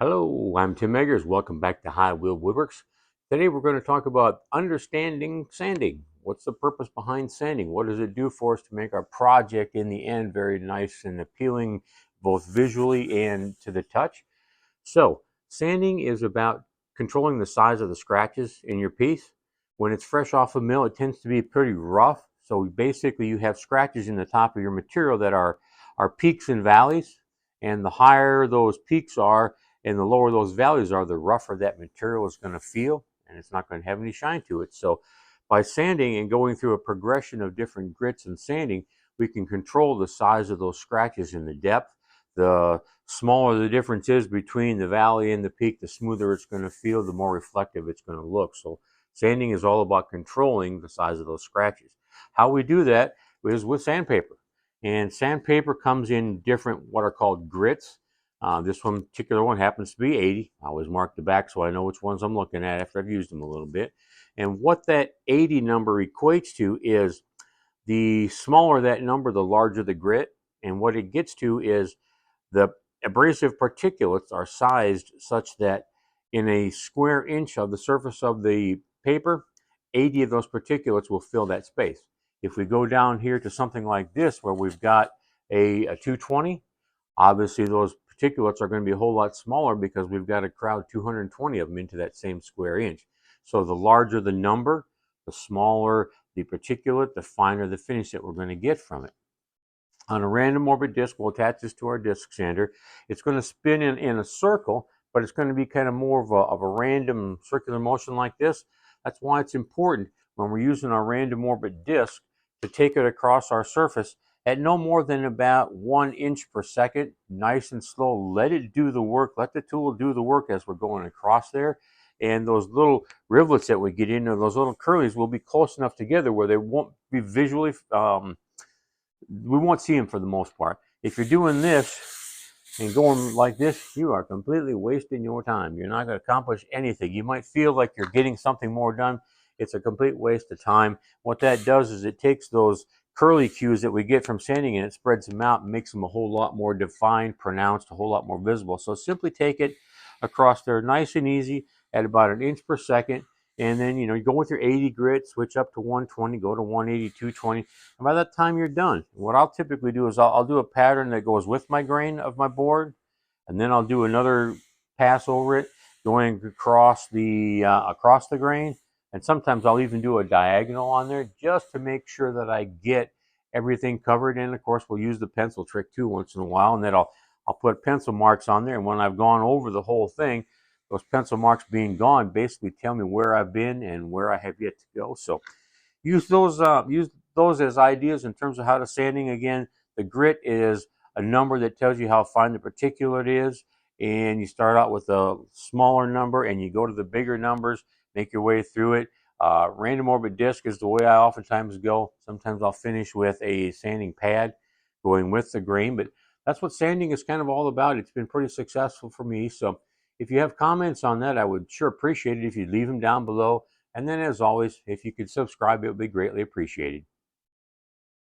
Hello, I'm Tim Eggers. Welcome back to High Wheel Woodworks. Today we're going to talk about understanding sanding. What's the purpose behind sanding? What does it do for us to make our project in the end very nice and appealing, both visually and to the touch? So, sanding is about controlling the size of the scratches in your piece. When it's fresh off a mill, it tends to be pretty rough. So basically you have scratches in the top of your material that are peaks and valleys. And the higher those peaks are and the lower those valleys are, the rougher that material is going to feel and it's not going to have any shine to it. So by sanding and going through a progression of different grits and sanding, we can control the size of those scratches and the depth. The smaller the difference is between the valley and the peak, the smoother it's going to feel, the more reflective it's going to look. So sanding is all about controlling the size of those scratches. How we do that is with sandpaper. And sandpaper comes in different what are called grits. This one particular one happens to be 80. I always mark the back so I know which ones I'm looking at after I've used them a little bit. And what that 80 number equates to is the smaller that number, the larger the grit. And what it gets to is the abrasive particulates are sized such that in a square inch of the surface of the paper, 80 of those particulates will fill that space. If we go down here to something like this where we've got a 220, obviously those particulates are going to be a whole lot smaller because we've got to crowd 220 of them into that same square inch. So the larger the number, the smaller the particulate, the finer the finish that we're going to get from it. On a random orbit disc, we'll attach this to our disc sander. It's going to spin in a circle, but it's going to be kind of more of a random circular motion like this. That's why it's important when we're using our random orbit disc to take it across our surface at no more than about 1 inch per second, nice and slow. Let it do the work. Let the tool do the work as we're going across there. And those little rivulets that we get into, those little curlies, will be close enough together where they won't be visually we won't see them for the most part. If you're doing this and going like this, you are completely wasting your time. You're not going to accomplish anything. You might feel like you're getting something more done. It's a complete waste of time. What that does is it takes those curly cues that we get from sanding and it spreads them out and makes them a whole lot more defined, pronounced, a whole lot more visible. So simply take it across there nice and easy at about 1 inch per second. And then, you go with your 80 grit, switch up to 120, go to 180, 220. And by that time, you're done. What I'll typically do is I'll do a pattern that goes with my grain of my board, and then I'll do another pass over it, going across the grain. And sometimes I'll even do a diagonal on there just to make sure that I get everything covered. And of course, we'll use the pencil trick too once in a while, and then I'll put pencil marks on there. And when I've gone over the whole thing, those pencil marks being gone basically tell me where I've been and where I have yet to go. So use those as ideas in terms of how to sanding. Again, the grit is a number that tells you how fine the particulate is, and you start out with a smaller number and you go to the bigger numbers, make your way through it. Random orbit disc is the way I oftentimes go. Sometimes I'll finish with a sanding pad going with the grain, but that's what sanding is kind of all about. It's been pretty successful for me. So if you have comments on that, I would sure appreciate it if you'd leave them down below. And then, as always, if you could subscribe, it would be greatly appreciated.